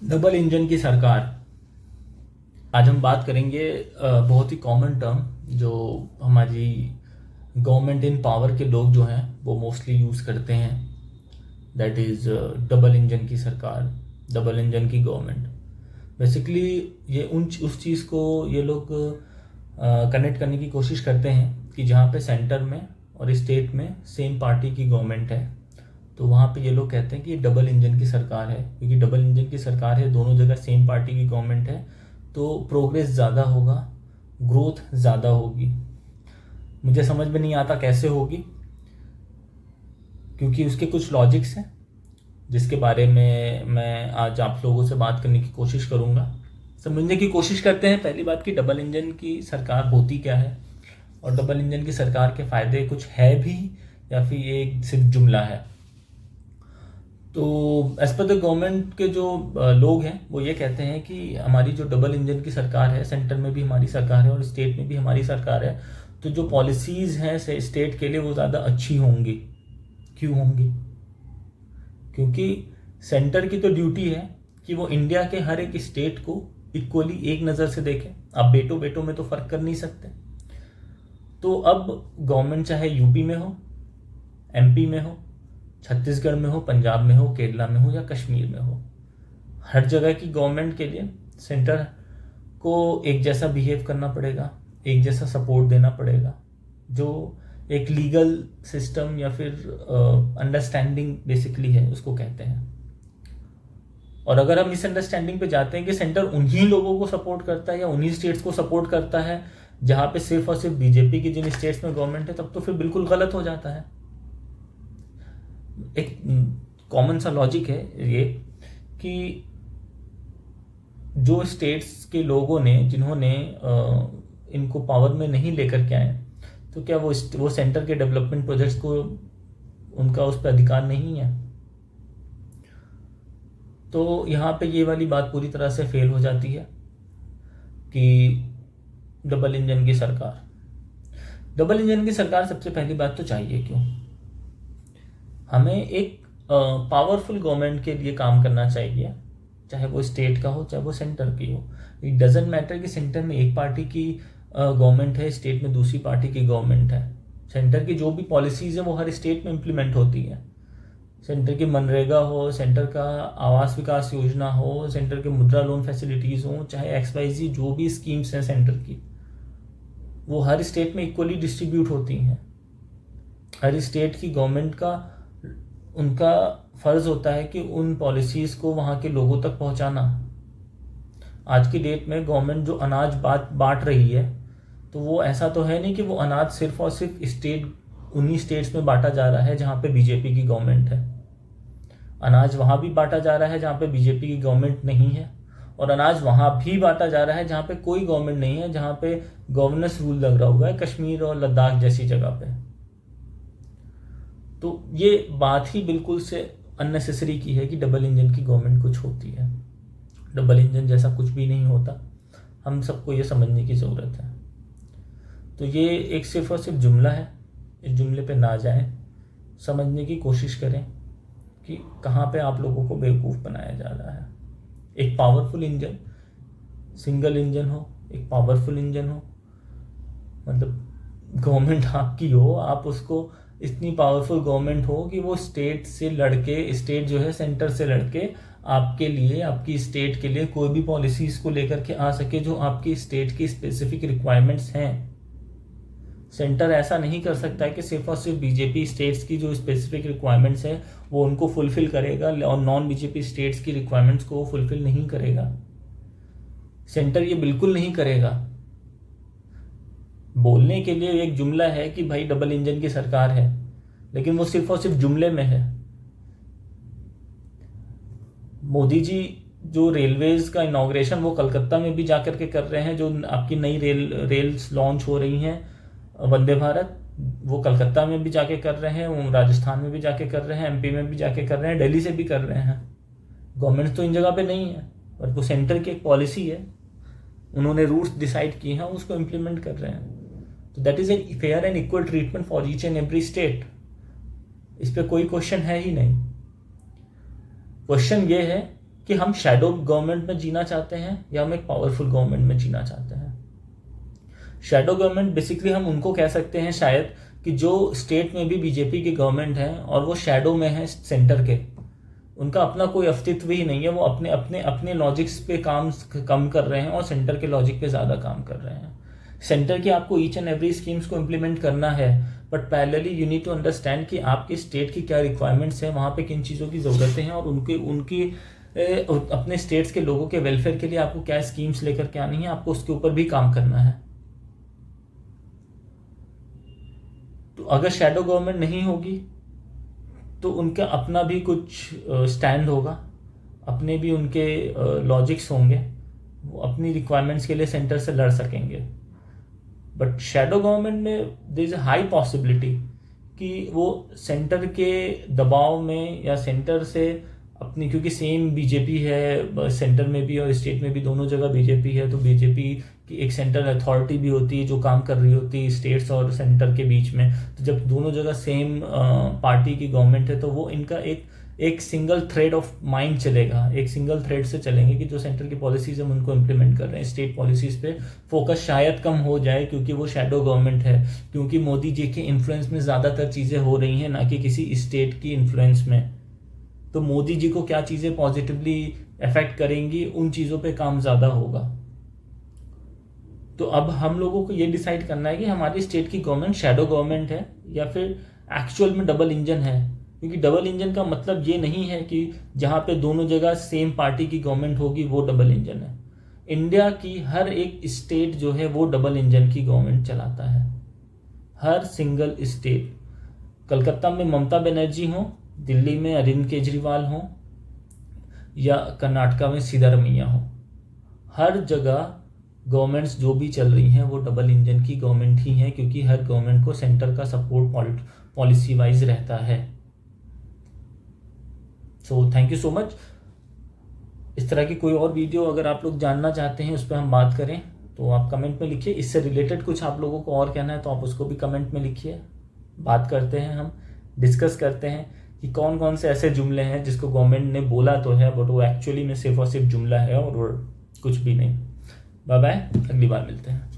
Double engine की सरकार। आज हम बात करेंगे बहुत ही कॉमन टर्म जो हमारी गवर्नमेंट इन पावर के लोग जो हैं वो मोस्टली यूज़ करते हैं। दैट इज़ डबल इंजन की सरकार, डबल इंजन की गवर्नमेंट। बेसिकली ये उस चीज़ को ये लोग कनेक्ट करने की कोशिश करते हैं कि जहाँ पे सेंटर में और स्टेट में सेम पार्टी की गवर्नमेंट है, तो वहाँ पे ये लोग कहते हैं कि ये डबल इंजन की सरकार है। क्योंकि डबल इंजन की सरकार है, दोनों जगह सेम पार्टी की गवर्नमेंट है, तो प्रोग्रेस ज़्यादा होगा, ग्रोथ ज़्यादा होगी। मुझे समझ में नहीं आता कैसे होगी, क्योंकि उसके कुछ लॉजिक्स हैं जिसके बारे में मैं आज आप लोगों से बात करने की कोशिश करूँगा। समझने की कोशिश करते हैं पहली बात कि डबल इंजन की सरकार होती क्या है और डबल इंजन की सरकार के फ़ायदे कुछ है भी या फिर ये एक सिर्फ जुमला है। तो एज पर द गवर्नमेंट के जो लोग हैं वो ये कहते हैं कि हमारी जो डबल इंजन की सरकार है, सेंटर में भी हमारी सरकार है और स्टेट में भी हमारी सरकार है, तो जो पॉलिसीज़ हैं स्टेट के लिए वो ज़्यादा अच्छी होंगी। क्यों होंगी? क्योंकि सेंटर की तो ड्यूटी है कि वो इंडिया के हर एक स्टेट को इक्वली एक नज़र से देखें। आप बेटों बेटों में तो फ़र्क कर नहीं सकते। तो अब गवर्नमेंट चाहे यूपी में हो, एमपी में हो, छत्तीसगढ़ में हो, पंजाब में हो, केरला में हो या कश्मीर में हो, हर जगह की गवर्नमेंट के लिए सेंटर को एक जैसा बिहेव करना पड़ेगा, एक जैसा सपोर्ट देना पड़ेगा, जो एक लीगल सिस्टम या फिर अंडरस्टैंडिंग बेसिकली है उसको कहते हैं। और अगर हम इस अंडरस्टैंडिंग पे जाते हैं कि सेंटर उन्हीं लोगों को सपोर्ट करता है या उन्हीं स्टेट्स को सपोर्ट करता है जहाँ पे सिर्फ और सिर्फ बीजेपी की जिन स्टेट्स में गवर्नमेंट है, तब तो फिर बिल्कुल गलत हो जाता है। एक कॉमन सा लॉजिक है ये कि जो स्टेट्स के लोगों ने जिन्होंने इनको पावर में नहीं लेकर के आए, तो क्या वो सेंटर के डेवलपमेंट प्रोजेक्ट्स को उनका उस पर अधिकार नहीं है? तो यहाँ पे ये वाली बात पूरी तरह से फेल हो जाती है कि डबल इंजन की सरकार। डबल इंजन की सरकार सबसे पहली बात तो चाहिए क्यों? हमें एक पावरफुल गवर्नमेंट के लिए काम करना चाहिए, चाहे वो स्टेट का हो चाहे वो सेंटर की हो। इट डजेंट मैटर कि सेंटर में एक पार्टी की गवर्नमेंट है, स्टेट में दूसरी पार्टी की गवर्नमेंट है। सेंटर की जो भी पॉलिसीज़ है वो हर स्टेट में इम्प्लीमेंट होती है। सेंटर की मनरेगा हो, सेंटर का आवास विकास योजना हो, सेंटर के मुद्रा लोन फैसिलिटीज़ हो, चाहे XYZ जो भी स्कीम्स हैं सेंटर की, वो हर स्टेट में इक्वली डिस्ट्रीब्यूट होती हैं। हर स्टेट की गवर्नमेंट का उनका फ़र्ज़ होता है कि उन पॉलिसीज़ को वहाँ के लोगों तक पहुँचाना। आज की डेट में गवर्नमेंट जो अनाज बांट रही है, तो वो ऐसा तो है नहीं कि वो अनाज सिर्फ और सिर्फ उन्हीं स्टेट्स में बांटा जा रहा है जहाँ पे बीजेपी की गवर्नमेंट है। अनाज वहाँ भी बांटा जा रहा है जहाँ पे बीजेपी की गवर्नमेंट नहीं है, और अनाज वहाँ भी बांटा जा रहा है जहाँ पे कोई गवर्नमेंट नहीं है, जहाँ पे गवर्नेंस रूल लग रहा हुआ है, कश्मीर और लद्दाख जैसी जगह पे। तो ये बात ही बिल्कुल से अननेसेसरी की है कि डबल इंजन की गवर्नमेंट कुछ होती है। डबल इंजन जैसा कुछ भी नहीं होता, हम सबको ये समझने की ज़रूरत है। तो ये एक सिर्फ और सिर्फ जुमला है, इस जुमले पे ना जाएं, समझने की कोशिश करें कि कहाँ पे आप लोगों को बेवकूफ़ बनाया जा रहा है। एक पावरफुल इंजन, सिंगल इंजन हो, एक पावरफुल इंजन हो, मतलब गवर्नमेंट आपकी हो, आप उसको इतनी पावरफुल गवर्नमेंट हो कि वो स्टेट से लड़के, स्टेट जो है सेंटर से लड़के आपके लिए, आपकी स्टेट के लिए कोई भी पॉलिसीज़ को लेकर के आ सके जो आपकी स्टेट की स्पेसिफिक रिक्वायरमेंट्स हैं। सेंटर ऐसा नहीं कर सकता है कि सिर्फ और सिर्फ बीजेपी स्टेट्स की जो स्पेसिफिक रिक्वायरमेंट्स है वो उनको फुलफ़िल करेगा और नॉन बीजेपी स्टेट्स की रिक्वायरमेंट्स को फुलफ़िल नहीं करेगा। सेंटर ये बिल्कुल नहीं करेगा। बोलने के लिए एक जुमला है कि भाई डबल इंजन की सरकार है, लेकिन वो सिर्फ और सिर्फ जुमले में है। मोदी जी जो रेलवेज का इनाग्रेशन वो कलकत्ता में भी जाकर के कर रहे हैं, जो आपकी नई रेल्स लॉन्च हो रही हैं वंदे भारत, वो कलकत्ता में भी जाके कर रहे हैं, वो राजस्थान में भी जाके कर रहे हैं, MP में भी जाके कर रहे हैं, दिल्ली से भी कर रहे हैं। गवर्नमेंट तो इन जगह पे नहीं है, और वो सेंटर की एक पॉलिसी है, उन्होंने रूट्स डिसाइड किए हैं, उसको इम्प्लीमेंट कर रहे हैं। तो that is a fair and equal treatment for each and every state. इस पर कोई क्वेश्चन है ही नहीं। क्वेश्चन ये है कि हम शैडो गवर्नमेंट में जीना चाहते हैं या हम एक पावरफुल गवर्नमेंट में जीना चाहते हैं। शैडो गवर्नमेंट बेसिकली हम उनको कह सकते हैं शायद कि जो स्टेट में भी बीजेपी की गवर्नमेंट है और वो शैडो में है सेंटर के, उनका अपना कोई अस्तित्व ही नहीं है, वो अपने अपने अपने लॉजिक्स पे काम कम कर रहे हैं और सेंटर के लॉजिक पे ज़्यादा काम कर रहे हैं। सेंटर की आपको ईच एंड एवरी स्कीम्स को इम्प्लीमेंट करना है, but parallelly you need to understand कि आपके स्टेट की क्या रिक्वायरमेंट्स हैं, वहाँ पे किन चीज़ों की ज़रूरतें हैं और उनकी अपने स्टेट्स के लोगों के वेलफेयर के लिए आपको क्या स्कीम्स लेकर के आनी है, आपको उसके ऊपर भी काम करना है। तो अगर शैडो गवर्नमेंट नहीं होगी तो उनका अपना भी कुछ स्टैंड होगा, अपने भी उनके लॉजिक्स होंगे, वो अपनी रिक्वायरमेंट्स के लिए सेंटर से लड़ सकेंगे। बट शैडो गवर्नमेंट में there is a high possibility कि वो सेंटर के दबाव में या सेंटर से अपनी, क्योंकि सेम बीजेपी है सेंटर में भी और स्टेट में भी, दोनों जगह बीजेपी है, तो बीजेपी की एक सेंट्रल अथॉरिटी भी होती है जो काम कर रही होती है स्टेट्स और सेंटर के बीच में। तो जब दोनों जगह सेम पार्टी की गवर्नमेंट है तो वो इनका एक सिंगल थ्रेड ऑफ माइंड चलेगा, एक सिंगल थ्रेड से चलेंगे कि जो सेंटर की पॉलिसीज हम उनको इम्प्लीमेंट कर रहे हैं, स्टेट पॉलिसीज पे फोकस शायद कम हो जाए क्योंकि वो शैडो गवर्नमेंट है, क्योंकि मोदी जी के इन्फ्लुएंस में ज़्यादातर चीज़ें हो रही हैं ना कि किसी स्टेट की इन्फ्लुएंस में। तो मोदी जी को क्या चीज़ें पॉजिटिवली अफेक्ट करेंगी, उन चीज़ों पे काम ज़्यादा होगा। तो अब हम लोगों को ये डिसाइड करना है कि हमारी स्टेट की गवर्नमेंट शैडो गवर्नमेंट है या फिर एक्चुअल में डबल इंजन है। क्योंकि डबल इंजन का मतलब ये नहीं है कि जहाँ पे दोनों जगह सेम पार्टी की गवर्नमेंट होगी वो डबल इंजन है। इंडिया की हर एक स्टेट जो है वो डबल इंजन की गवर्नमेंट चलाता है, हर सिंगल स्टेट। कलकत्ता में ममता बनर्जी हो, दिल्ली में अरविंद केजरीवाल हो या कर्नाटका में सिद्धारमैया हो, हर जगह गवर्नमेंट्स जो भी चल रही हैं वो डबल इंजन की गवर्नमेंट ही है, क्योंकि हर गवर्नमेंट को सेंटर का सपोर्ट पॉलिसी वाइज रहता है। So thank you so much. इस तरह की कोई और वीडियो अगर आप लोग जानना चाहते हैं उस पर हम बात करें तो आप कमेंट में लिखिए। इससे रिलेटेड कुछ आप लोगों को और कहना है तो आप उसको भी कमेंट में लिखिए। बात करते हैं, हम डिस्कस करते हैं कि कौन कौन से ऐसे जुमले हैं जिसको गवर्नमेंट ने बोला तो है बट वो एक्चुअली में सिर्फ और सिर्फ जुमला है और कुछ भी नहीं। बाय बाय, अगली बार मिलते हैं।